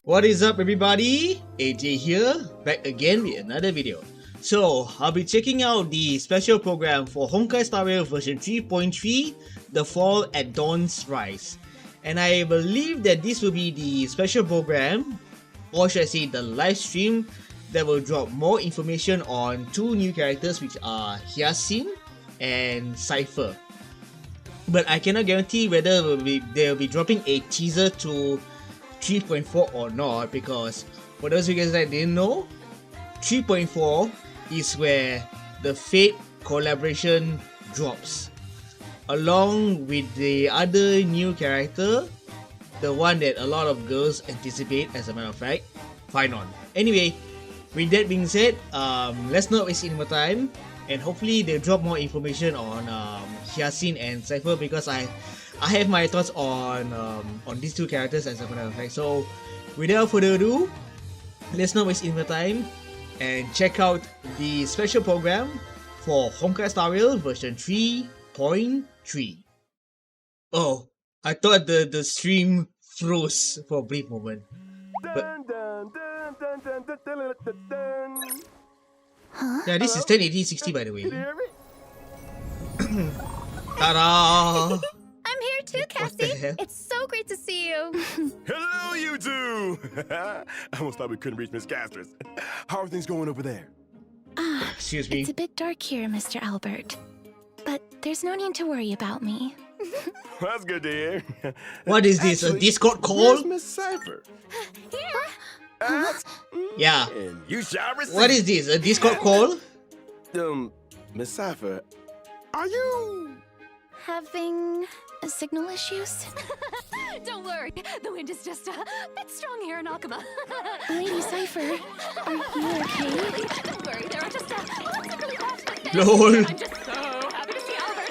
What is up everybody? AJ here, back again with another video. So, I'll be checking out the special program for Honkai Star Rail version 3.3, The Fall at Dawn's Rise. And I believe that this will be the special program, or should I say the live stream, that will drop more information on two new characters which are Hyacinth and Cypher. But I cannot guarantee whether they'll be dropping a teaser to 3.4 or not, because for those of you guys that didn't know, 3.4 is where the Fate collaboration drops along with the other new character, the one that a lot of girls anticipate, as a matter of fact, Finon. Anyway, with that being said, let's not waste any more time, and hopefully they'll drop more information on Hyacinth and Cypher, because I have my thoughts on these two characters, as a matter of fact. So without further ado, let's not waste any more time and check out the special program for Honkai Star Rail version 3.3. Oh, I thought the stream froze for a brief moment. But yeah, this is 1080-60 by the way. Ta-da! I'm here too, Cassie. It's so great to see you. Hello, you two! I almost thought we couldn't reach Miss Castris. How are things going over there? Excuse me. It's a bit dark here, Mr. Albert. But there's no need to worry about me. That's good to hear. What is this? Actually, a Discord call? Where's Miss Cypher? Here. Ask, Yeah. and you shall receive. What is this? A Discord call? Miss Cypher, are you... Having signal issues? Don't worry, the wind is just a bit strong here in Akaba. Lady Cypher, are you okay? Don't worry, there are just lots of really passionate things. LOL. I'm just so happy to see Albert.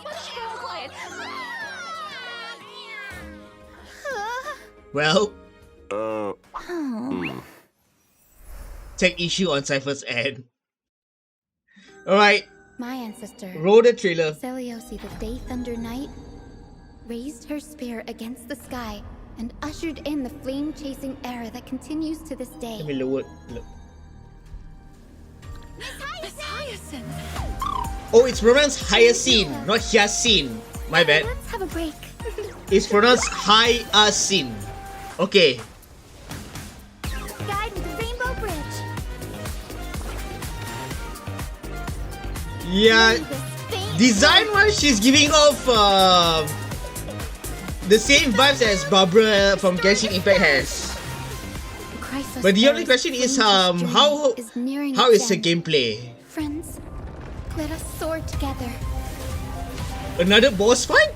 Let's go quiet. Well, Oh. take issue on Cypher's end. Alright, My ancestor, roll the trailer. Seliosi the Day Thunder Knight, raised her spear against the sky and ushered in the flame-chasing era that continues to this day. Let me lower. Look. Miss Hyacinth. Oh, it's pronounced Hyacinth, not Hyacinth. My bad. Let's have a break. It's pronounced Hyacinth. Okay. Guide with the Rainbow Bridge. Yeah. Design-wise, she's giving off the same vibes as Barbara from Genshin Impact has. But the only question is how is the gameplay? Friends, let us soar together. Another boss fight?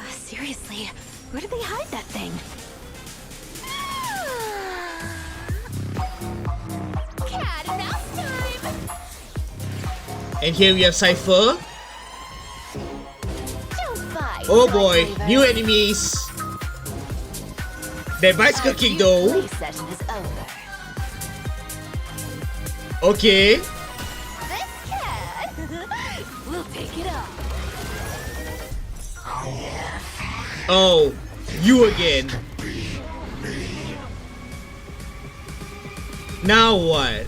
Seriously, where did they hide that thing? Cat and mouse time! And here we have Cypher. Don't fight. Oh boy, new enemies. That bicycle kick though. Play session is over. Okay. This cat will take it off. Oh, you again. Now what?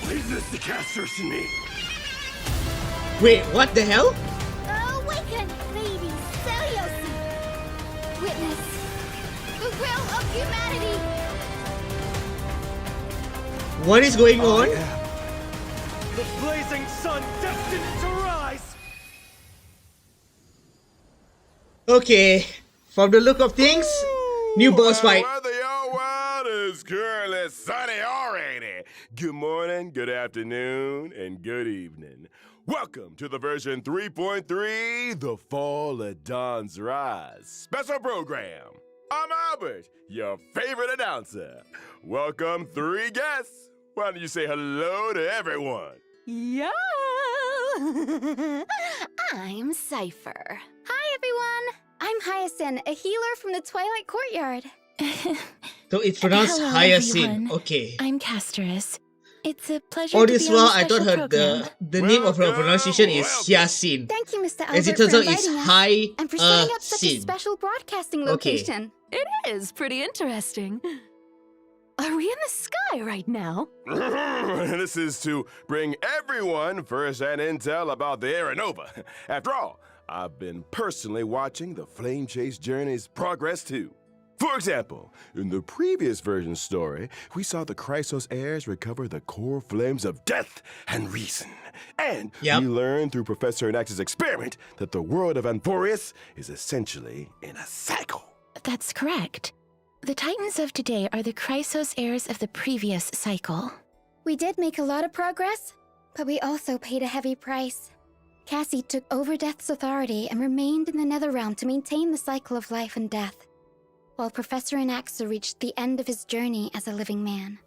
Leave this to Castris and me. Wait, what the hell? Awaken, Lady Seliosi. Witness the will of humanity. What is going on? The blazing sun destined to rise. Okay, from the look of things, new boss fight. Weather your world is currently sunny or rainy. Good morning, good afternoon, and good evening. Welcome to the version 3.3, The Fall of Dawn's Rise special program. I'm Albert, your favorite announcer. Welcome three guests. Why don't you say hello to everyone? Yeah. I'm Cypher. Hi, Hyacinth, a healer from the Twilight Courtyard. So it's pronounced Hello, Hyacinth. everyone. Okay. I'm Casterus. It's a pleasure All to this be on while, the I thought special her program. the name of her Welcome, pronunciation is welcome. Hyacinth. Thank you, Mr. As it Albert, turns for out, it's inviting us and for setting up such a Hyacinth. special broadcasting Okay. location. It is pretty interesting. Are we in the sky right now? This is to bring everyone first-hand intel about the Aeronova. After all, I've been personally watching the Flame Chase Journey's progress too. For example, in the previous version story, we saw the Chrysos heirs recover the core flames of death and reason. And Yep. we learned through Professor Anax's experiment that the world of Amphorius is essentially in a cycle. That's correct. The Titans of today are the Chrysos heirs of the previous cycle. We did make a lot of progress, but we also paid a heavy price. Cassie took over Death's authority and remained in the Netherrealm to maintain the cycle of life and death, while Professor Anaxa reached the end of his journey as a living man.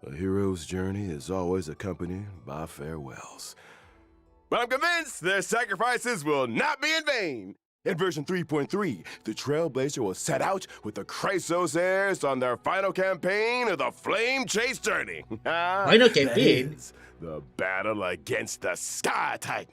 A hero's journey is always accompanied by farewells. But I'm convinced their sacrifices will not be in vain. In version 3.3, the Trailblazer will set out with the Chrysos heirs on their final campaign of the Flame Chase Journey. Final campaign? That is the battle against the Sky Titan.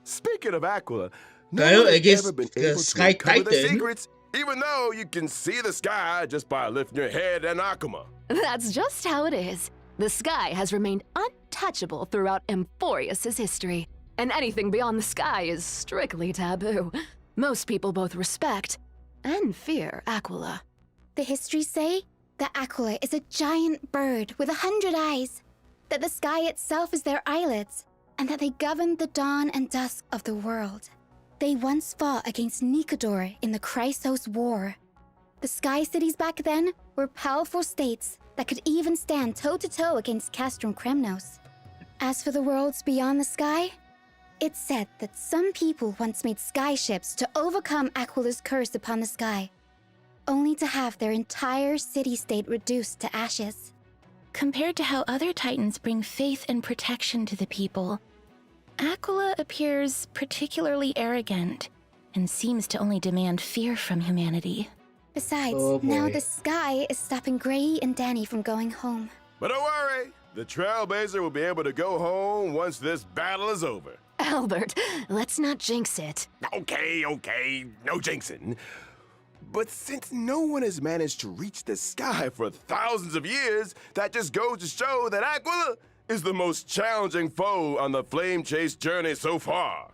Speaking of Aquila, no Battle one has against ever been the able Sky to uncover the Titan? secrets, even though you can see the sky just by lifting your head and Akuma. That's just how it is. The sky has remained untouchable throughout Amphorius' history, and anything beyond the sky is strictly taboo. Most people both respect and fear Aquila. The histories say that Aquila is a giant bird with 100 eyes, that the sky itself is their eyelids, and that they govern the dawn and dusk of the world. They once fought against Nikodor in the Chrysos War. The Sky Cities back then were powerful states that could even stand toe-to-toe against Castrum Kremnos. As for the worlds beyond the sky, it's said that some people once made skyships to overcome Aquila's curse upon the sky, only to have their entire city-state reduced to ashes. Compared to how other Titans bring faith and protection to the people, Aquila appears particularly arrogant and seems to only demand fear from humanity. Besides, Oh, now boy. the sky is stopping Gray and Danny from going home. But don't worry, the Trailblazer will be able to go home once this battle is over. Albert, let's not jinx it. Okay, no jinxing. But since no one has managed to reach the sky for thousands of years, that just goes to show that Aquila is the most challenging foe on the Flame Chase journey so far.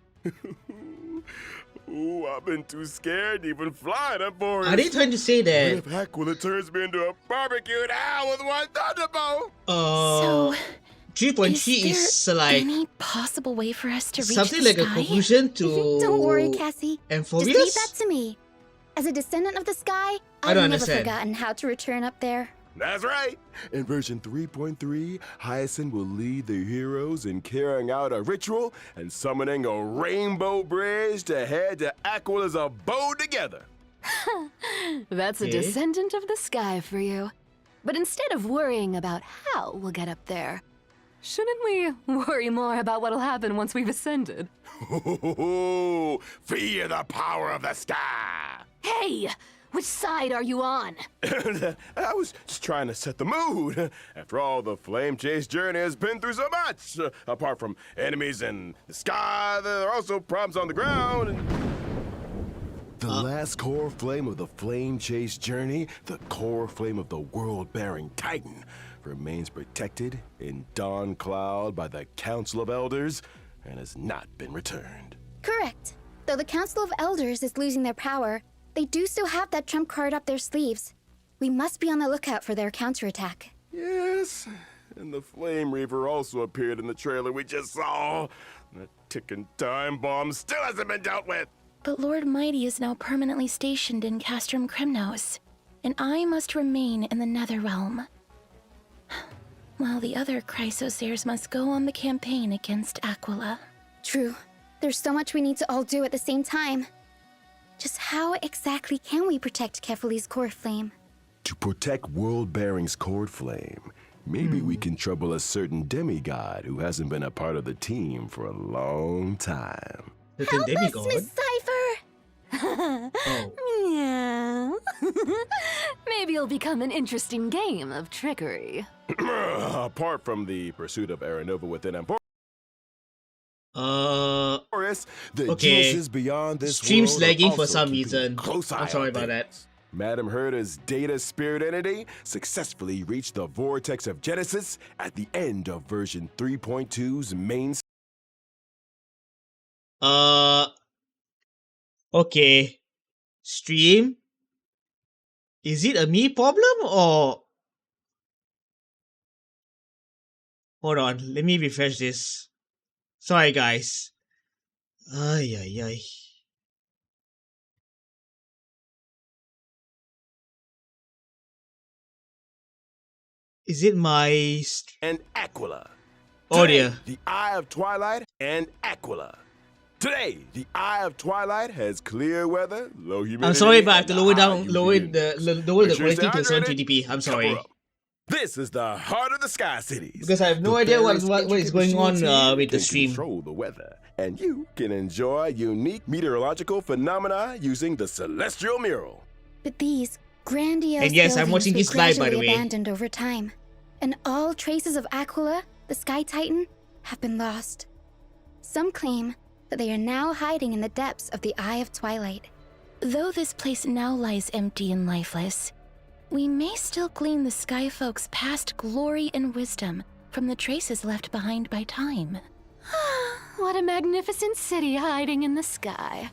Ooh, I've been too scared to even fly that forest. Are they trying to say What that if Aquila turns me into a barbecued owl with one thunderbolt? So, 3.3 is is there like any possible way for us to reach something the like a sky? conclusion to Don't worry, Cassie. Amphorius? Just leave that to me. As a descendant of the sky, I I've don't never understand. forgotten how to return up there. That's right. In version 3.3, Hyacinth will lead the heroes in carrying out a ritual and summoning a rainbow bridge to head to Aquila's abode together. That's a Okay. descendant of the sky for you. But instead of worrying about how we'll get up there, shouldn't we worry more about what'll happen once we've ascended? Fear the power of the sky. Hey! Which side are you on? I was just trying to set the mood. After all, the Flame Chase journey has been through so much. Apart from enemies in the sky, there are also problems on the ground. The last core flame of the Flame Chase journey, the core flame of the world-bearing Titan, remains protected in Dawn Cloud by the Council of Elders and has not been returned. Correct. Though the Council of Elders is losing their power, they do still have that trump card up their sleeves. We must be on the lookout for their counterattack. Yes, and the Flame Reaver also appeared in the trailer we just saw. That ticking time bomb still hasn't been dealt with. But Lord Mighty is now permanently stationed in Castrum Kremnos, and I must remain in the Netherrealm. While the other Chrysos heirs must go on the campaign against Aquila. True. There's so much we need to all do at the same time. Just how exactly can we protect Kephalie's core flame? To protect World Bearing's cord flame, maybe we can trouble a certain demigod who hasn't been a part of the team for a long time. Certain Help us, demigod? Miss Cypher! Oh. Maybe it'll become an interesting game of trickery. Apart from the pursuit of Aranova within Emporius, the okay. geniuses beyond this Stream's world are lagging for also some keeping a reason. close eye I'm sorry on about that. things. Madam Herta's data spirit entity successfully reached the vortex of Genesis at the end of version 3.2's main. Okay. Stream? Is it a me problem or... Hold on, let me refresh this. Sorry guys. Ay ay ay. Is it my... And Aquila. Oh Today, dear. the Eye of Twilight and Aquila. Today, the Eye of Twilight has clear weather, low humidity. I'm sorry, but I have to and lower high down, lower UV the index. lower the Make sure you quality to stay hydrated. 720p. I'm sorry. Cover up. This is the heart of the Sky Cities. Because I have no The idea what various is going on intricate machines with the can stream. Control the weather, and you can enjoy unique meteorological phenomena using the celestial mural. But these grandiose And yes, I'm buildings watching were this live, by the gradually way. abandoned over time, and all traces of Aquila, the Sky Titan, have been lost. Some claim that they are now hiding in the depths of the Eye of Twilight. Though this place now lies empty and lifeless, we may still glean the Sky Folk's past glory and wisdom from the traces left behind by time. What a magnificent city hiding in the sky.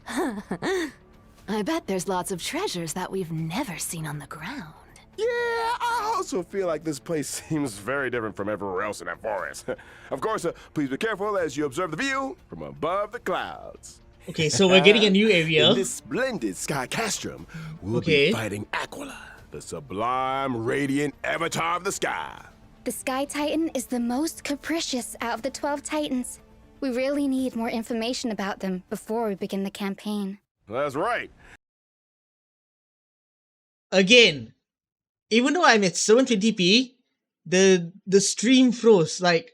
I bet there's lots of treasures that we've never seen on the ground. Yeah, I also feel like this place seems very different from everywhere else in that forest. Of course, please be careful as you observe the view from above the clouds. Okay, so we're getting a new area. In this splendid sky castrum, we'll be fighting Aquila, the sublime, radiant avatar of the sky. The Sky Titan is the most capricious out of the 12 Titans. We really need more information about them before we begin the campaign. That's right. Again, even though I'm at 720p, the stream froze. Like,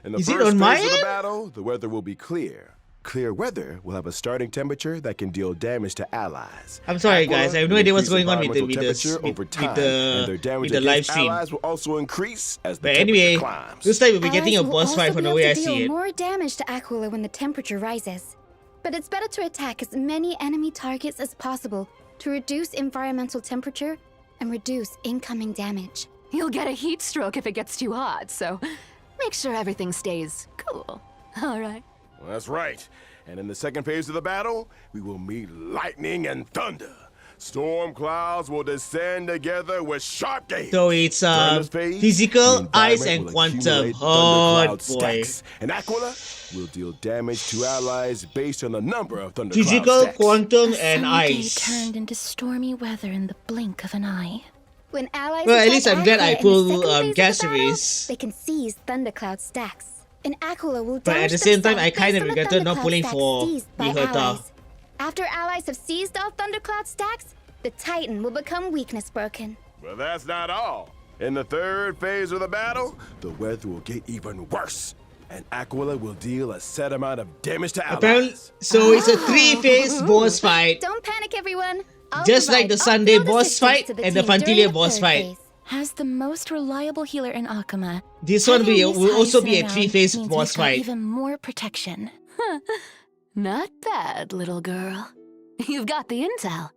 In the is it first on my phase of end? the battle, the weather will be clear. Clear weather will have a starting temperature that can deal damage to allies. I'm sorry, Aquila guys. I have no will idea what's increase going on with the environmental temperature over time, and their damage with the live against stream. allies will also increase as the But temperature anyway, climbs. this time we'll be getting a Allies will boss fight also from be the able way to I deal see it. more damage to Aquila when the temperature rises. But it's better to attack as many enemy targets as possible to reduce environmental temperature and reduce incoming damage. You'll get a heat stroke if it gets too hot, so make sure everything stays cool. All right. Well, that's right. And in the second phase of the battle, we will meet lightning and thunder. Storm clouds will descend together with sharp gales. So it's During this phase, physical, the ice, environment and will quantum. accumulate Oh thundercloud boy. stacks, and Aquila will deal damage to allies based on the number of thundercloud Physical, stacks. quantum, A and sunny day ice. turned into stormy weather in the blink of an eye. When allies Well, at attack least I'm glad I Aquila in the pulled, second phase of gas the battle, erase. they can seize thundercloud stacks. And Aquila will But at damage the same time, themselves I kind based of on the regretted not thundercloud pulling stacks for seized by the Herta. allies. After allies have seized all thundercloud stacks, the Titan will become weakness broken. But that's not all. In the third phase of the battle, the weather will get even worse, and Aquila will deal a set amount of damage to allies. Apparently, so it's a 3-phase boss fight. Don't panic, everyone. I'll Just like provide the Sunday off-field boss assistance fight to and the team during Fantilia the boss third fight. phase. As the most reliable healer in Akuma, This one having Miss will also Hyson be a around 3-phase means boss we've got fight. even more protection. Not bad, little girl. You've got the intel,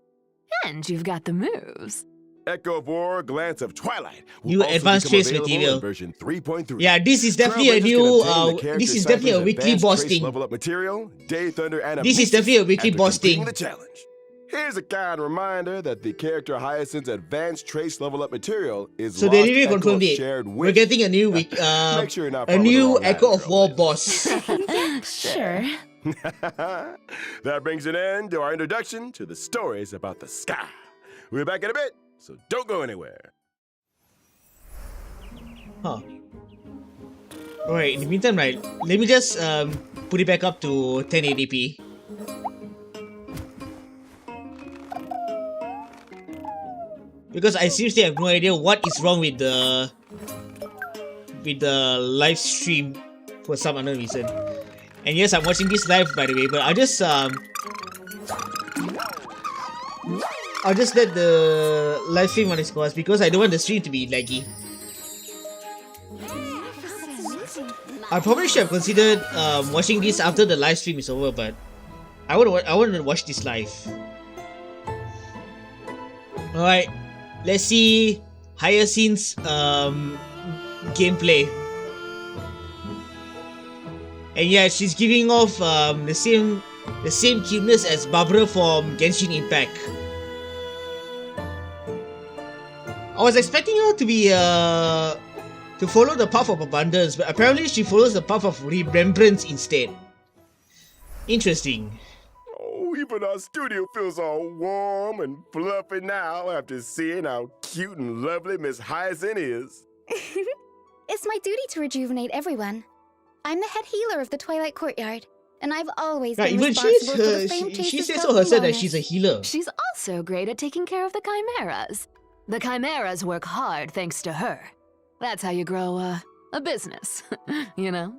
and you've got the moves. Echo 4 Glance of Twilight will New also advanced become trace available material. in version 3.3. Yeah, this is definitely a Trailblazers new. can obtain the character This is definitely a Cypher's weekly advanced boss trace thing. level up material, Day Thunder This is definitely a weekly after boss completing thing. the challenge. Here's a kind reminder that the character Hyacinth's advanced trace level up material is So they lost really echo confirmed of it. shared We're wish. getting a new week. Make sure you're not A following the new wrong Echo of ladder, War Trailblazers. boss. Sure. That brings an end to our introduction to the stories about the sky. We'll be back in a bit, so don't go anywhere. Huh. Alright, in the meantime, right, let me just put it back up to 1080p. Because I seriously have no idea what is wrong with the live stream for some unknown reason. And yes, I'm watching this live by the way, but I just I'll just let the live stream on its course because I don't want the stream to be laggy. I probably should have considered watching this after the live stream is over, but I want to watch this live. Alright, let's see Hyacinth's gameplay. And yeah, she's giving off the same cuteness as Barbara from Genshin Impact. I was expecting her to be to follow the path of abundance, but apparently she follows the path of remembrance instead. Interesting. Oh, even our studio feels all warm and fluffy now after seeing how cute and lovely Miss Hyacinth is. It's my duty to rejuvenate everyone. I'm the head healer of the Twilight Courtyard, and I've always been Even responsible for the Flame she Chaser's says health so and herself that wellness. she's a healer. She's also great at taking care of the chimeras. The chimeras work hard thanks to her. That's how you grow a business, you know?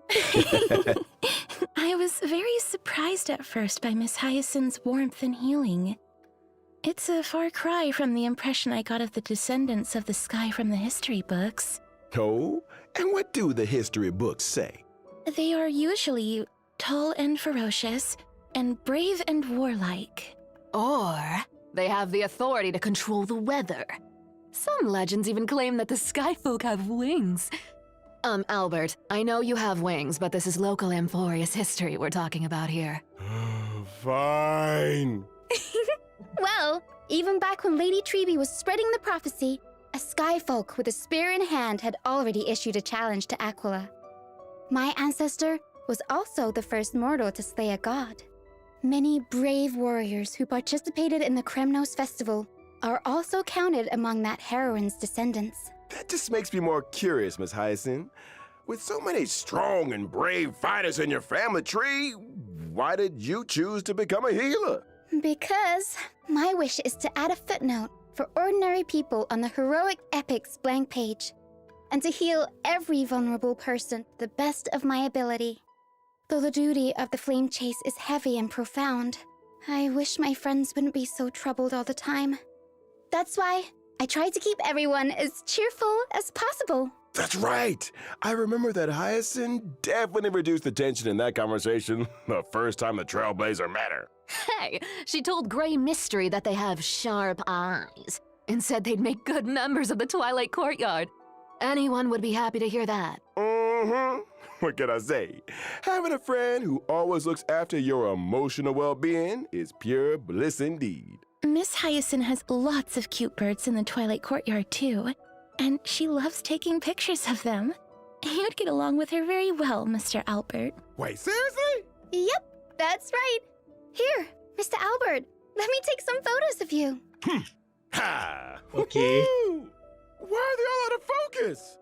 I was very surprised at first by Miss Hyacinth's warmth and healing. It's a far cry from the impression I got of the descendants of the sky from the history books. Oh, and what do the history books say? They are usually tall and ferocious, and brave and warlike. Or they have the authority to control the weather. Some legends even claim that the sky folk have wings. Albert, I know you have wings, but this is local Amphorius history we're talking about here. Fine. Well, even back when Lady Treby was spreading the prophecy, a sky folk with a spear in hand had already issued a challenge to Aquila. My ancestor was also the first mortal to slay a god. Many brave warriors who participated in the Kremnos festival are also counted among that heroine's descendants. That just makes me more curious, Miss Hyacinth. With so many strong and brave fighters in your family tree, why did you choose to become a healer? Because my wish is to add a footnote for ordinary people on the heroic epics blank page, and to heal every vulnerable person to the best of my ability. Though the duty of the flame chase is heavy and profound, I wish my friends wouldn't be so troubled all the time. That's why I try to keep everyone as cheerful as possible. That's right. I remember that Hyacinth definitely reduced the tension in that conversation the first time the Trailblazer met her. Hey, she told Grey Mystery that they have sharp eyes and said they'd make good members of the Twilight Courtyard. Anyone would be happy to hear that. Mm-hmm. What can I say? Having a friend who always looks after your emotional well-being is pure bliss indeed. Miss Hyacinth has lots of cute birds in the Twilight Courtyard, too. And she loves taking pictures of them. You'd get along with her very well, Mr. Albert. Wait, seriously? Yep, that's right. Here, Mr. Albert, let me take some photos of you. Ha! Okay. Woo-hoo! Why are they all out of focus?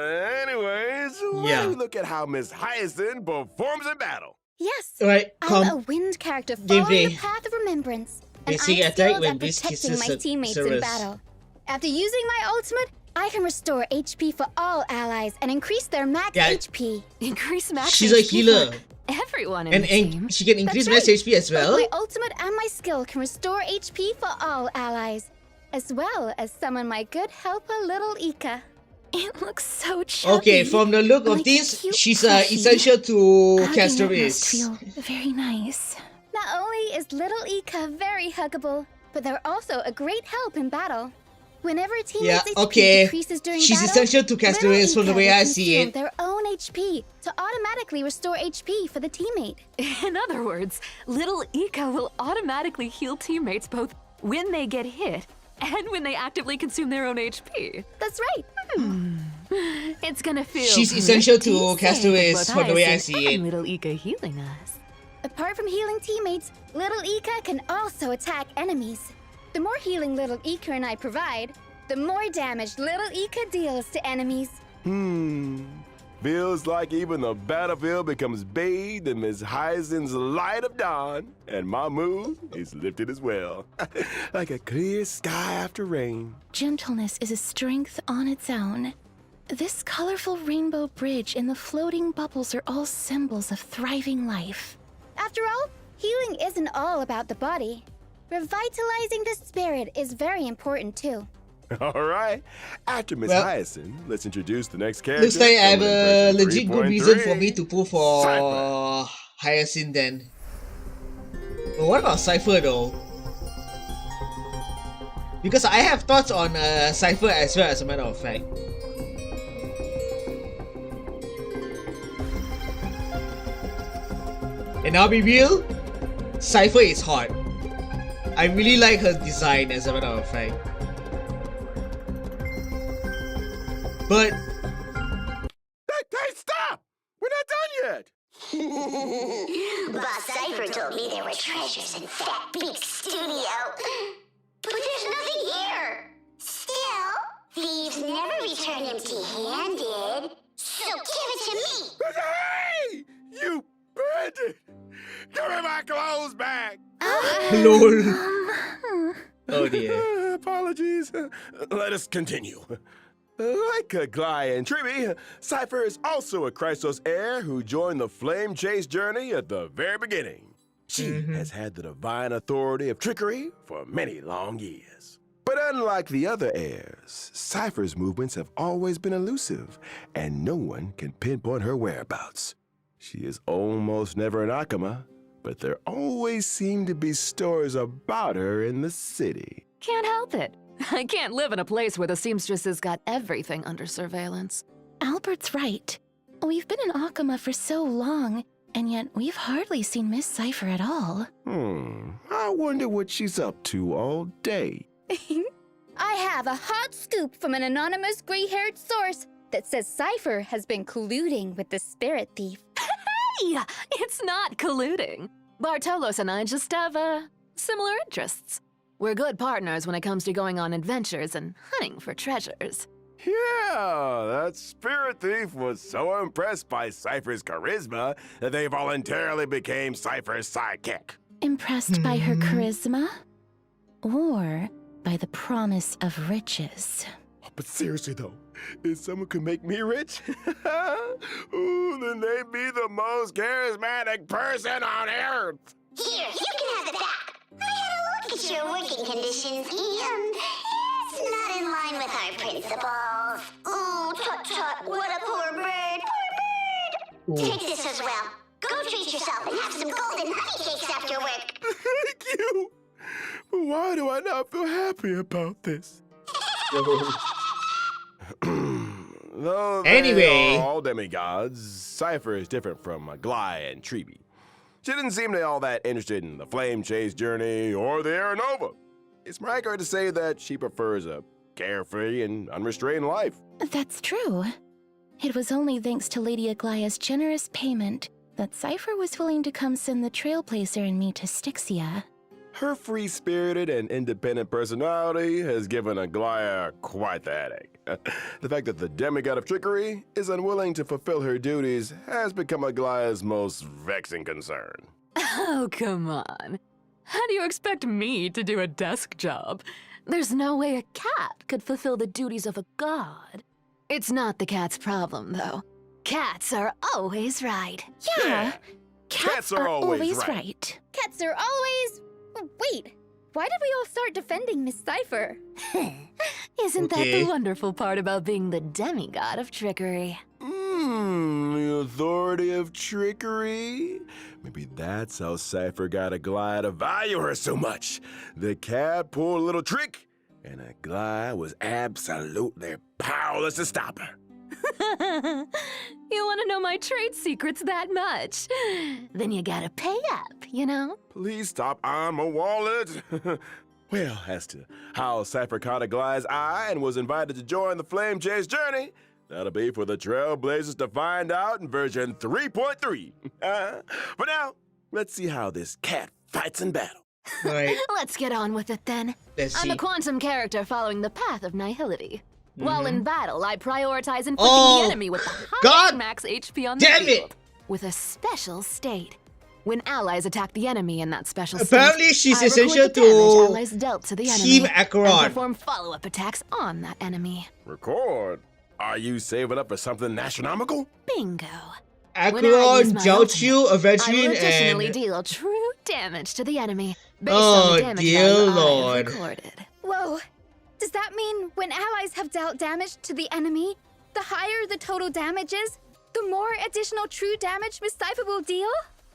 Anyways, why Yeah. don't we look at how Miss Hyacinth performs in battle? Yes, Alright, I'm a come. wind character following Gameplay. the path of remembrance, and Basic I'm attack skilled when at Beast protecting kisses my a teammates in Cerberus. battle. After using my ultimate, I can restore HP for all allies and increase their max Yeah. HP. Increase max She's a HP for healer. everyone in the team. And she can increase That's max HP as Both well. my ultimate and my skill can restore HP for all allies, as well as summon my good helper, Little Ika. It looks so chubby. Okay, from the look of Like this, cute she's plushie. essential to Hugging it Castorius. must feel very nice. Not only is Little Ika very huggable, but they're also a great help in battle. Whenever a teammate's Yeah, HP okay. decreases during She's battle, essential to Little Castorius from the Ika way will I see consume it. their own HP to automatically restore HP for the teammate. In other words, little Ika will automatically heal teammates both when they get hit and when they actively consume their own HP. That's right. It's gonna feel She's essential to pretty safe with Castorius both from the way I Hyacinth see and it. little Ika healing us. Apart from healing teammates, Little Ika can also attack enemies. The more healing Little Ika and I provide, the more damage Little Ika deals to enemies. Feels like even the battlefield becomes bathed in Miss Hyacinth's light of dawn, and my mood is lifted as well. Like a clear sky after rain. Gentleness is a strength on its own. This colorful rainbow bridge and the floating bubbles are all symbols of thriving life. After all, healing isn't all about the body. Revitalizing the spirit is very important too. All right. After Miss Well, Hyacinth, let's introduce the next character. Looks like I have coming in a version legit good reason for 3.3. me to pull for Cypher. Hyacinth then. But what about Cypher though? Because I have thoughts on Cypher as well, as a matter of fact. And I'll be real, Cypher is hot. I really like her design, as a matter of fact. But Hey, stop! We're not done yet. Boss Cypher told me there were treasures in that big studio. But there's nothing here. Still, thieves never return empty-handed. So give it to me. Hey! You bandit! Give me my clothes back! lol. Oh dear. Apologies. Let us continue. Like Glai and Triby, Cypher is also a Chrysos heir who joined the Flame Chase journey at the very beginning. She has had the divine authority of trickery for many long years. But unlike the other heirs, Cypher's movements have always been elusive, and no one can pinpoint her whereabouts. She is almost never in Akama, but there always seem to be stories about her in the city. Can't help it. I can't live in a place where the seamstress has got everything under surveillance. Albert's right. We've been in Akama for so long, and yet we've hardly seen Miss Cypher at all. I wonder what she's up to all day. I have a hot scoop from an anonymous gray-haired source that says Cypher has been colluding with the spirit thief. Hey, it's not colluding. Bartolos and I just have, similar interests. We're good partners when it comes to going on adventures and hunting for treasures. Yeah, that spirit thief was so impressed by Cypher's charisma that they voluntarily became Cypher's sidekick. Impressed by her charisma? Or by the promise of riches? But seriously though, if someone could make me rich, ooh, then they'd be the most charismatic person on earth. Here, you can have it back. I had a look at your working conditions, and it's not in line with our principles. Oh, tut-tut, what a poor bird. Poor bird. Take this as well. Go treat yourself and have some golden honey cakes after work. Thank you. But why do I not feel happy about this? Though Anyway. they are all demigods, Cypher is different from Glai and Triby. She didn't seem to be all that interested in the Flame Chase journey or the Aeronova. It's more accurate to say that she prefers a carefree and unrestrained life. That's true. It was only thanks to Lady Aglaya's generous payment that Cypher was willing to come send the Trailblazer and me to Styxia. Her free-spirited and independent personality has given Aglaya quite the headache. The fact that the demigod of trickery is unwilling to fulfill her duties has become Aglaya's most vexing concern. Oh, come on. How do you expect me to do a desk job? There's no way a cat could fulfill the duties of a god. It's not the cat's problem, though. Cats are always right. Yeah, cats are always right. Cats are always... Wait, why did we all start defending Miss Cypher? Isn't that Okay. the wonderful part about being the demigod of trickery? The authority of trickery? Maybe that's how Cypher got Aglaya to value her so much. The cat pulled a little trick, and Aglaya was absolutely powerless to stop her. You want to know my trade secrets that much? Then you gotta pay up, you know? Please stop on my wallet. Well, as to how Cypher caught Aglaya's eye and was invited to join the Flame Chase journey, that'll be for the Trailblazers to find out in version 3.3. For now, let's see how this cat fights in battle. Right. Let's get on with it then. Let's I'm see. a quantum character following the path of nihility. While in battle, I prioritize inflicting Oh, the enemy with the highest God max HP on the damn it! field. With a special state. When allies attack the enemy in that special Apparently state, she's I record essential the damage to allies dealt to the enemy Team and Acheron. perform follow-up attacks on that enemy. Record? Are you saving up for something astronomical? Bingo. When I use Acheron, my Jiaoqiu, ultimate, I will Aventurine, additionally and... deal true damage to the enemy. based on the Oh, damage dear value Lord. I've recorded. Whoa! Does that mean when allies have dealt damage to the enemy, the higher the total damage is, the more additional true damage Miss Cypher will deal?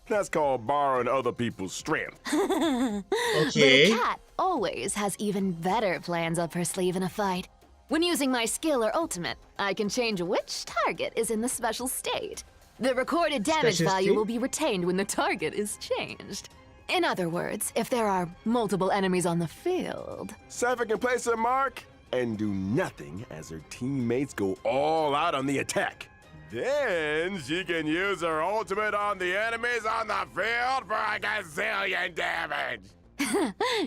That's called borrowing other people's strength. Okay. But a cat always has even better plans up her sleeve in a fight. When using my skill or ultimate, I can change which target is in the special state. The recorded damage Special value state? will be retained when the target is changed. In other words, if there are multiple enemies on the field. Cypher can place her mark and do nothing as her teammates go all out on the attack. Then she can use her ultimate on the enemies on the field for a gazillion damage.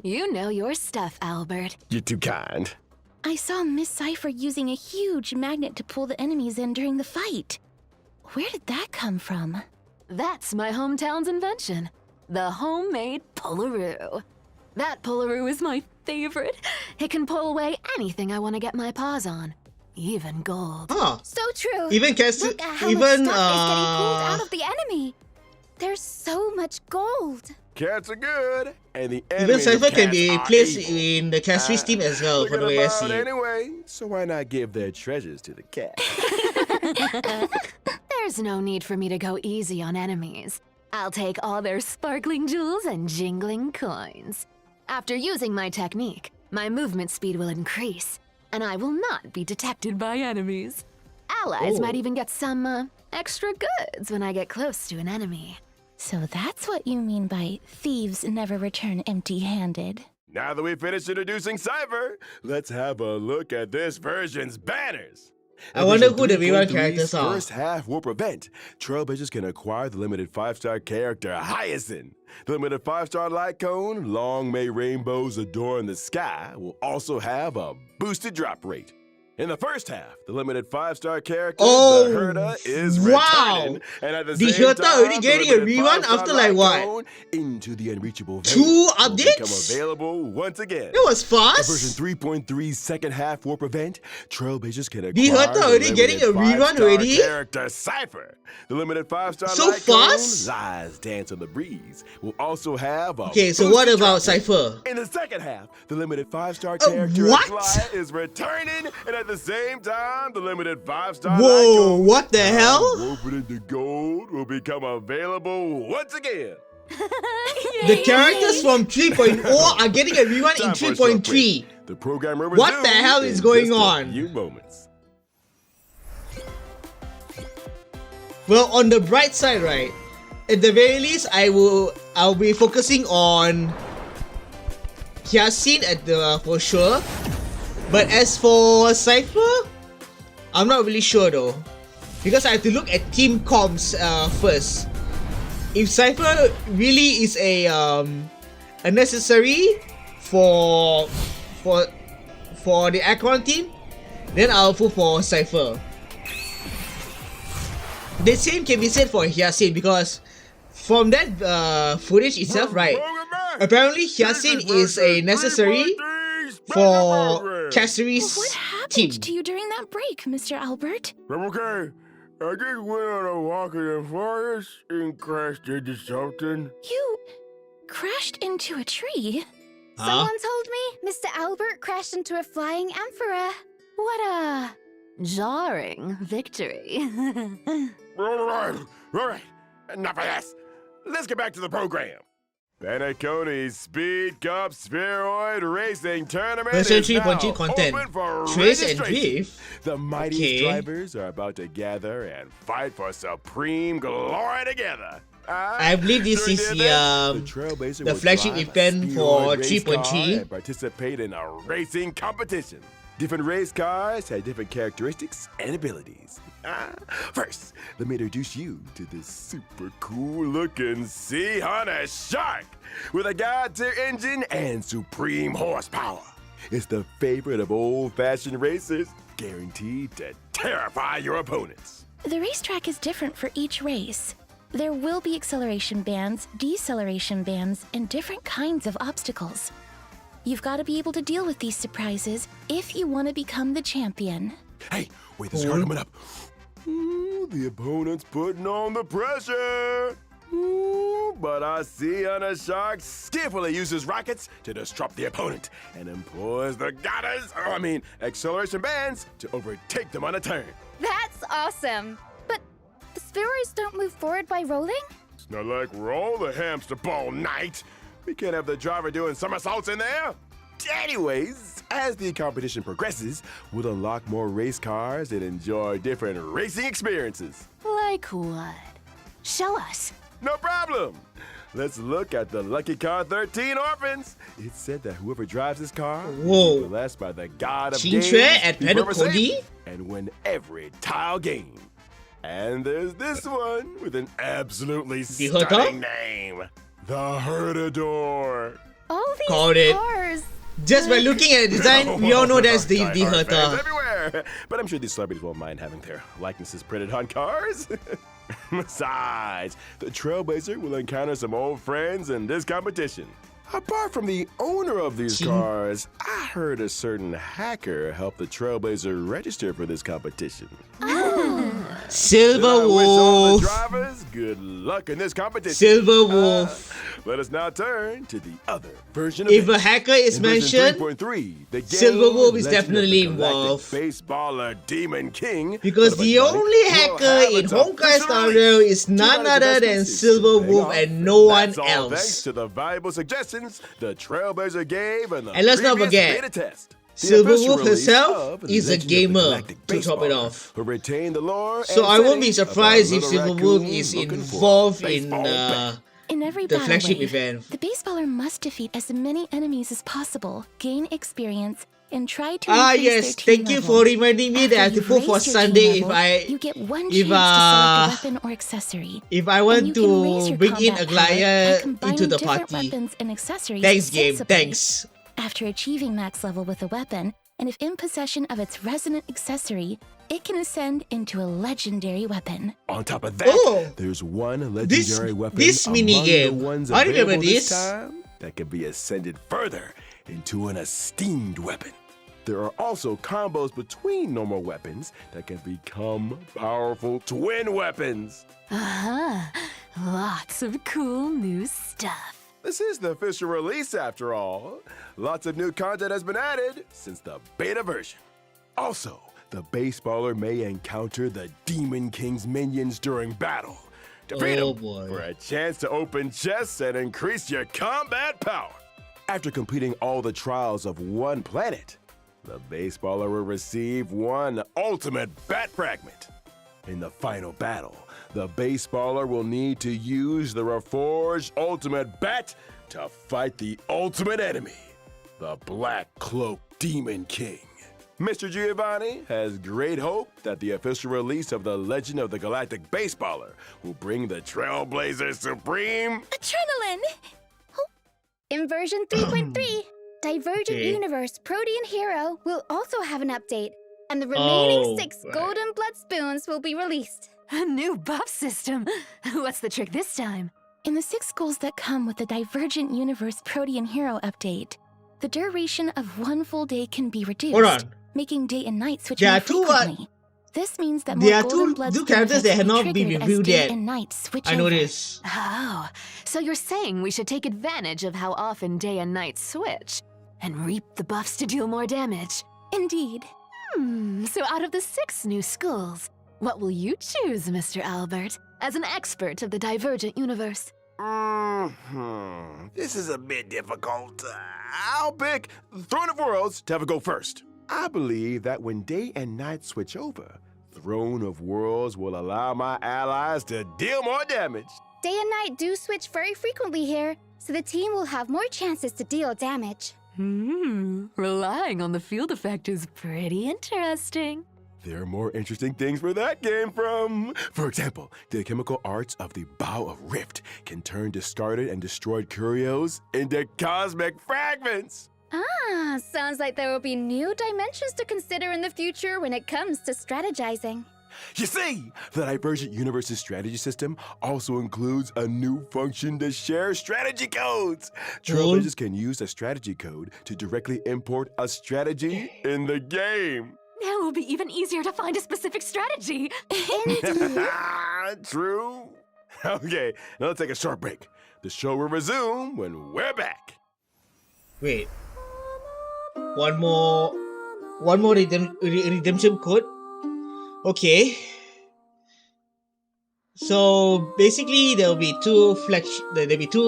You know your stuff, Albert. You're too kind. I saw Miss Cypher using a huge magnet to pull the enemies in during the fight. Where did that come from? That's my hometown's invention, the homemade Pullaroo. That Pullaroo is my favorite. It can pull away anything I want to get my paws on, even gold. Huh. So true. Even cast, Look at how even much stuff is getting pulled out of the enemy. There's so much gold. Cats are good, and the even enemies of Cypher can cats be are placed evil. in the Castries team as well, Look from at the way I about see it. anyway, so why not give their treasures to the cat? There's no need for me to go easy on enemies. I'll take all their sparkling jewels and jingling coins. After using my technique, my movement speed will increase, and I will not be detected by enemies. Allies Oh. might even get some extra goods when I get close to an enemy. So that's what you mean by thieves never return empty-handed. Now that we've finished introducing Cypher, let's have a look at this version's banners. I wonder Version who the rerun 3.3's characters are. First half will prevent. Trailblazers can acquire the limited 5-star character Hyacinth. The limited 5-star light cone, Long May Rainbows Adorn the Sky, will also have a boosted drop rate. In the first half, the limited 5-star character, Oh, the Herta, is wow. returning. And at the The same Herta time, already the getting a limited rerun 5-star after, like, light what? cone, Into the Unreachable Two Veil will updates? become available once again. That was The fast. version 3.3's second half will prevent. Trailblazers can acquire The Herta already getting a limited rerun 5-star already? character Cypher. The limited 5-star So light cone, fast? Lies Dance on the Breeze, will also have a Okay, so boosted what about drop rate. Cypher? In the second half, the limited 5-star character what? Fly is returning, and at the same time, the limited 5-star light Whoa, cone, what the hell? woven into gold, will become available once again. The characters from 3.0 are getting a rerun in Time for a short 3.3. break. The program will What the resume hell is in going just a on? few moments. Well, on the bright side, right? At the very least, I'll be focusing on Hyacinth for sure. But as for Cypher, I'm not really sure though, because I have to look at team comps first. If Cypher really is a necessary for the Akron team, then I'll vote for Cypher. The same can be said for Hyacinth, because from that footage itself, right? Apparently, Hyacinth is a necessary for Cassie's What happened team. to you during that break, Mr. Albert? I'm okay. I just went on a walk in the forest and crashed into something. You crashed into a tree? Huh? Someone told me Mr. Albert crashed into a flying emperor. What a... Jarring victory. All right. Enough of this. Let's get back to the program. Panaconi's Speed Cup Spheroid Racing Tournament Version is now 3.3 content. open for Trace and registration. drift. The mightiest Okay. drivers are about to gather and fight for supreme glory together. I believe this During is the the, event, Trailblazer the will flagship drive a event for spheroid race car 3.3. and participate in a racing competition. Different race cars have different characteristics and abilities. First, let me introduce you to this super cool looking Sea Hunter Shark with a god-tier engine and supreme horsepower. It's the favorite of old-fashioned racers, guaranteed to terrify your opponents. The racetrack is different for each race. There will be acceleration bands, deceleration bands, and different kinds of obstacles. You've got to be able to deal with these surprises if you want to become the champion. Hey, wait, there's a car coming up. Ooh, the opponent's putting on the pressure. Ooh, but I see Honor Shark skillfully uses rockets to disrupt the opponent and employs the acceleration bands to overtake them on a turn. That's awesome. But the spheroids don't move forward by rolling? It's not like we're all the hamster ball night. We can't have the driver doing somersaults in there. Anyways, as the competition progresses, we'll unlock more race cars and enjoy different racing experiences. Like what? Show us. No problem. Let's look at the Lucky Car 13 Orphans. It's said that whoever drives this car Whoa. will be blessed by the god of Chin games Tre at be Pedal forever safe, Cody? and win every tile game. And there's this one with an absolutely Herta? stunning name. The Hertador. All these Called it. cars. Just by looking at the design, we all know that's the Die-hard fans Herta. everywhere. But I'm sure these celebrities won't mind having their likenesses printed on cars. Besides, the Trailblazer will encounter some old friends in this competition. Apart from the owner of these cars, I heard a certain hacker help the Trailblazer register for this competition. Silver I wish all the Wolf. drivers good luck in this competition. Silver Wolf. Let us now turn to the other version of If it. a hacker is In version mentioned, 3.3, the Silver game Wolf is Legend of definitely the Galactic involved. Baseballer Demon King. because for the Galactic only will hacker have in its Honkai official Star release. Rail is Too none bad other its than investments Silver is paying Wolf off. and no one That's all thanks else. to the valuable suggestions the Trailblazer gave and the And let's not previous forget, beta test. The Silver official Wolf release herself of is a Legend of the gamer, Galactic to top it Baseballer off. will retain the lore So and I won't be setting of a surprised if little Silver Wolf raccoon is looking for a involved in baseball bat. In every the battle flagship wave, event. the baseballer must defeat as many enemies as possible, gain experience, and try to Ah increase yes, their team thank you level. for reminding me that I have to After put you've for raised your team Sunday if level, you get one if, chance to select a weapon or accessory. I And want you can raise to your bring in combat a power by Glaya combining into the different party. weapons and accessories Thanks game, sensibly. thanks. After achieving max level with a weapon, and if in possession of its resonant accessory, it can ascend into a legendary weapon. On top of that, Oh! there's one legendary weapon this among minigame. the ones I remember available this. time that can be ascended further into an esteemed weapon. There are also combos between normal weapons that can become powerful twin weapons. Lots of cool new stuff. This is the official release after all. Lots of new content has been added since the beta version. Also, the baseballer may encounter the Demon King's minions during battle. Defeat Oh, them boy. for a chance to open chests and increase your combat power. After completing all the trials of one planet, the baseballer will receive one ultimate bat fragment. In the final battle, the baseballer will need to use the reforged ultimate bat to fight the ultimate enemy, the Black Cloak Demon King. Mr. Giovanni has great hope that the official release of the Legend of the Galactic Baseballer will bring the Trailblazer Supreme. Adrenaline! In version 3.3, Divergent Okay. Universe Protean Hero will also have an update, and the remaining Oh, 6 right. Golden Blood Spoons will be released. A new buff system. What's the trick this time? In the 6 goals that come with the Divergent Universe Protean Hero update, the duration of one full day can be reduced, Hold on. making day and night switch There more are two, frequently. This means that there more are Golden two Blood new Spoons characters that have will not be been triggered as revealed day yet. and night switch I know over. this. Oh, so you're saying we should take advantage of how often day and night switch and reap the buffs to deal more damage. Indeed. So out of the 6 new schools, what will you choose, Mr. Albert, as an expert of the Divergent Universe? This is a bit difficult. I'll pick Throne of Worlds to have a go first. I believe that when day and night switch over, Throne of Worlds will allow my allies to deal more damage. Day and night do switch very frequently here, so the team will have more chances to deal damage. Relying on the field effect is pretty interesting. There are more interesting things where that came from. For example, the chemical arts of the Bow of Rift can turn discarded and destroyed curios into cosmic fragments. Ah, sounds like there will be new dimensions to consider in the future when it comes to strategizing. You see, the Divergent Universe's strategy system also includes a new function to share strategy codes. Trailblazers can use a strategy code to directly import a strategy in the game. Now it will be even easier to find a specific strategy. True. Okay, now let's take a short break. The show will resume when we're back. Wait. One more redemption code. Okay. So basically there'll be two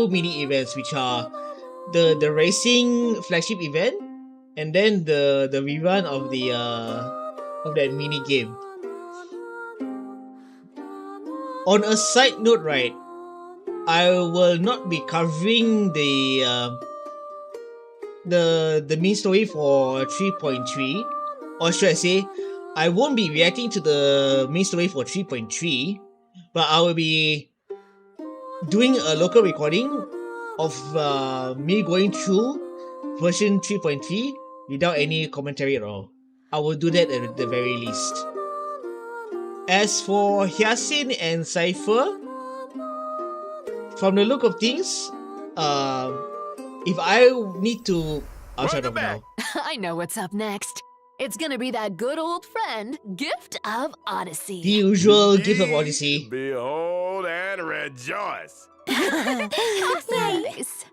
mini events, which are the racing flagship event and then the rerun of that mini game. On a side note, right, I will not be covering the main story for 3.3, or should I say, I won't be reacting to the main story for 3.3, but I will be doing a local recording of me going through version 3.3 without any commentary at all. I will do that at the very least. As for Hyacinth and Cypher, from the look of things, if I need to, I'll shut up now. I know what's up next. It's gonna be that good old friend, Gift of Odyssey. The usual Gift of Odyssey. Behold and rejoice. Nice.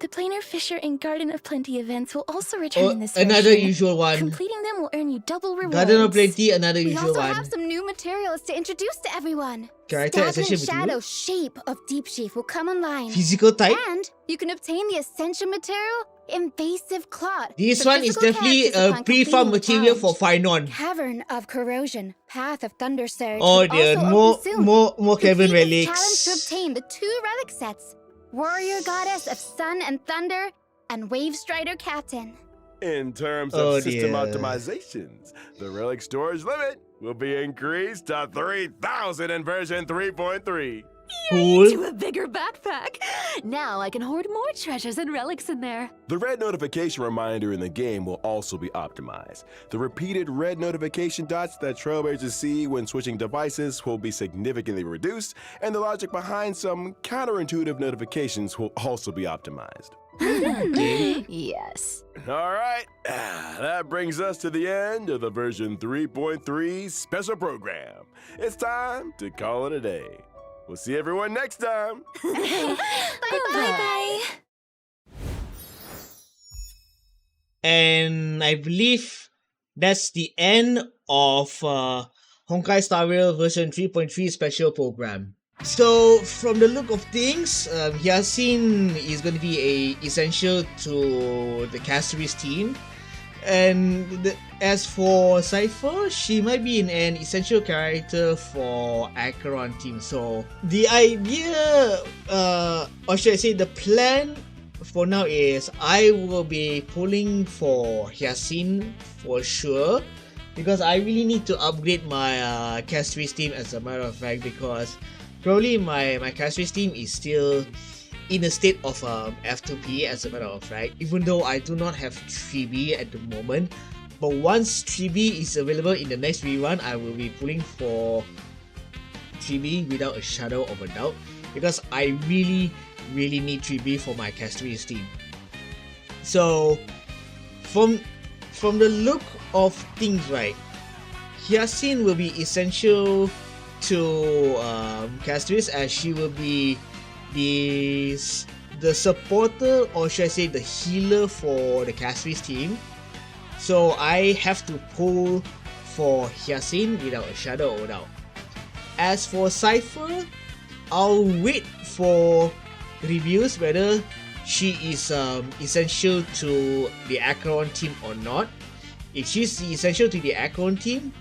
The Planar Fisher and Garden of Plenty events will also return in this Another version. usual one. Completing them will earn you double rewards. Garden of Plenty, another We usual also one. have some new materials to introduce to everyone. Character Stagnant Essential Shadow material. Shape of Deep Sheaf will come online. Physical type. And you can obtain the Essential material, Invasive Clot. This for one is physical definitely characters a upon pre-farm completing the material for challenge. Finon. Cavern of Corrosion, Path of Thunder Surge. Oh will dear, also more open soon. cavern Complete this challenge to relics. obtain the 2 relic sets: Warrior Goddess of Sun and Thunder and Wave Strider Captain. In terms Oh, of system dear. optimizations, the relic storage limit will be increased to 3,000 in version 3.3. Cool. To a bigger backpack. Now I can hoard more treasures and relics in there. The red notification reminder in the game will also be optimized. The repeated red notification dots that trailblazers see when switching devices will be significantly reduced, and the logic behind some counterintuitive notifications will also be optimized. Yes. All right, that brings us to the end of the version 3.3 special program. It's time to call it a day. We'll see everyone next time. Bye-bye. And I believe that's the end of Honkai Star Rail version 3.3 special program. So from the look of things, Hyacinth is going to be essential to the Castaways team. And as for Cypher, she might be an essential character for Acheron team. So the idea, or should I say the plan for now is I will be pulling for Hyacinth for sure, because I really need to upgrade my Castaways team, as a matter of fact, because probably my Castaways team is still in a state of F2P, as a matter of fact, even though I do not have 3B at the moment. But once 3B is available in the next rerun, I will be pulling for 3B without a shadow of a doubt, because I really need 3B for my Castaways team. So from the look of things, right, Hyacinth will be essential to Castaways, as she will be the supporter, or should I say the healer, for the Castaways team. So I have to pull for Hyacinth without a shadow of a doubt. As for Cypher, I'll wait for reviews whether she is essential to the Acheron team or not. If she's essential to the Acheron team,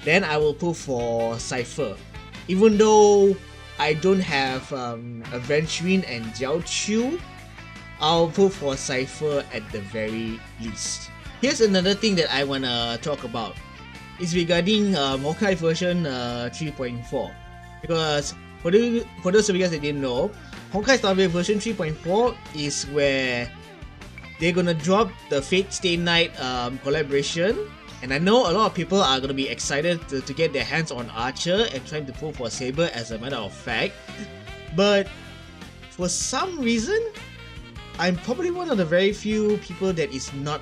then I will pull for Cypher. Even though I don't have Aventurine and Jiaoqiu, I'll pull for Cypher at the very least. Here's another thing that I wanna talk about. It's regarding Honkai version 3.4. Because for those of you guys that didn't know, Honkai Star Rail version 3.4 is where they're gonna drop the Fate Stay Night collaboration. And I know a lot of people are gonna be excited to get their hands on Archer and trying to pull for Saber, as a matter of fact. But for some reason, I'm probably one of the very few people that is not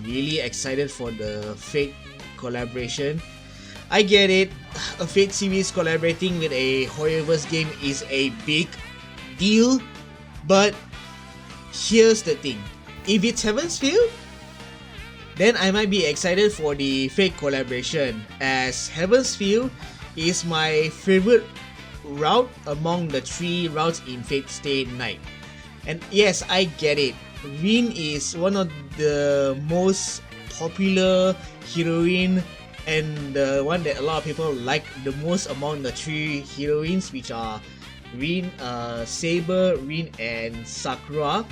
really excited for the Fate collaboration. I get it, a Fate series collaborating with a Horrorverse game is a big deal, but here's the thing. If it's Heaven's Feel, then I might be excited for the Fate collaboration, as Heaven's Feel is my favorite route among the 3 routes in Fate Stay Night. And yes, I get it. Rin is one of the most popular heroine and the one that a lot of people like the most among the 3 heroines, which are Rin, Saber, Rin, and Sakura.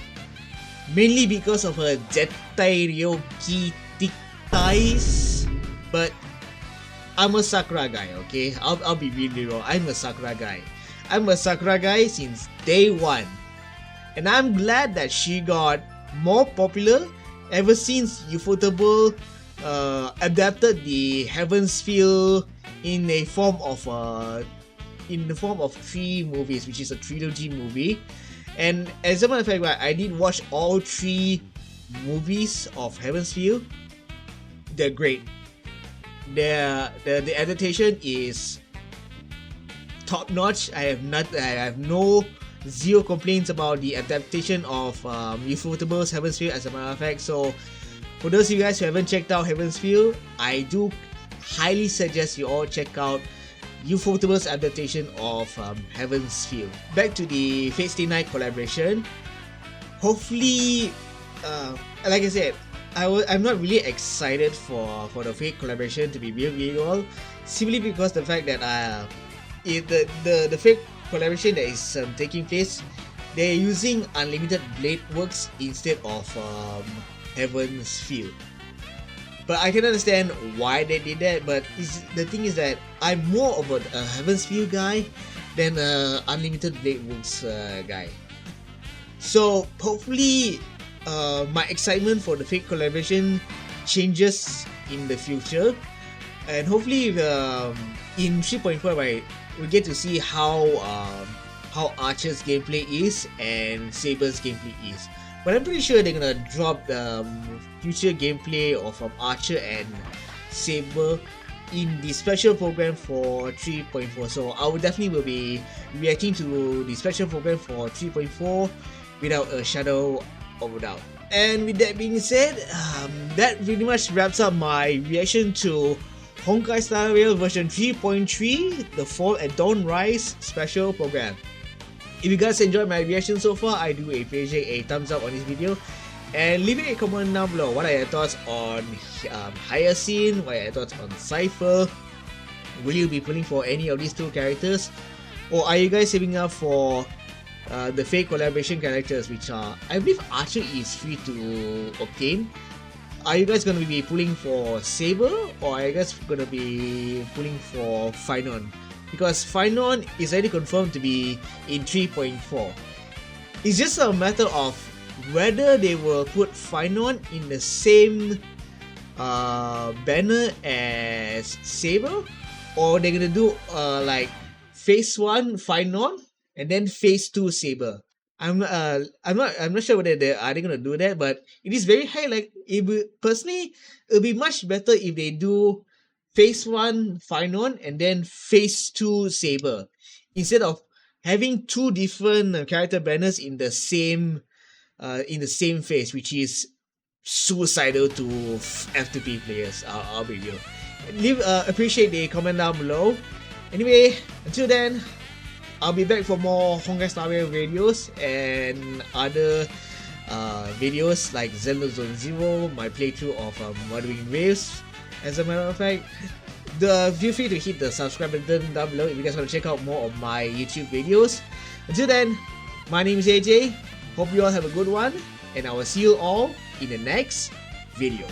Mainly because of her Zettai Ryoki thick ties. But I'm a Sakura guy, okay? I'll be really raw. I'm a Sakura guy. I'm a Sakura guy since day 1. And I'm glad that she got more popular ever since Ufotable adapted the Heaven's Feel in the form of 3 movies, which is a trilogy movie. And as a matter of fact, I did watch all 3 movies of Heaven's Feel. They're great. The adaptation is top notch. I have zero complaints about the adaptation of Ufotable's Heaven's Feel, as a matter of fact. So for those of you guys who haven't checked out Heaven's Feel, I do highly suggest you all check out Ufotable's adaptation of Heaven's Feel. Back to the Fate Stay Night collaboration. Hopefully, like I said, I'm not really excited for the Fate collaboration to be real, simply because the fact that the Fate collaboration that is taking place, they're using Unlimited Blade Works instead of Heaven's Feel. But I can understand why they did that, but the thing is that I'm more of a Heaven's Feel guy than a Unlimited Blade Works guy. So hopefully my excitement for the Fate collaboration changes in the future, and hopefully in 3.4 we get to see how Archer's gameplay is and Saber's gameplay is. But I'm pretty sure they're gonna drop the future gameplay of Archer and Saber in the special program for 3.4. So I will definitely be reacting to the special program for 3.4 without a shadow of a doubt. And with that being said, that pretty much wraps up my reaction to Honkai Star Rail version 3.3, the Fall at Dawn Rise special program. If you guys enjoyed my reaction so far, I do appreciate a thumbs up on this video, and leave a comment down below. What are your thoughts on Hyacinth? What are your thoughts on Cypher? Will you be pulling for any of these 2 characters? Or are you guys saving up for the Fate collaboration characters, which are, I believe Archer is free to obtain? Are you guys going to be pulling for Saber, or are you guys going to be pulling for Finon? Because Finon is already confirmed to be in 3.4. It's just a matter of whether they will put Finon in the same banner as Saber, or they're gonna do like Phase 1 Finon and then Phase 2 Saber. I'm not sure whether they gonna do that, but it is very high. Like, personally, it'll be much better if they do Phase 1 Finon and then Phase 2 Saber, instead of having 2 different character banners in the same phase, which is suicidal to F2P players. I'll be real. Appreciate the comment down below. Anyway, until then, I'll be back for more Honkai Star Rail videos and other videos like Zelda Zone Zero, my playthrough of Wuthering Waves. As a matter of fact, feel free to hit the subscribe button down below if you guys want to check out more of my YouTube videos. Until then, my name is AJ. Hope you all have a good one, and I will see you all in the next video.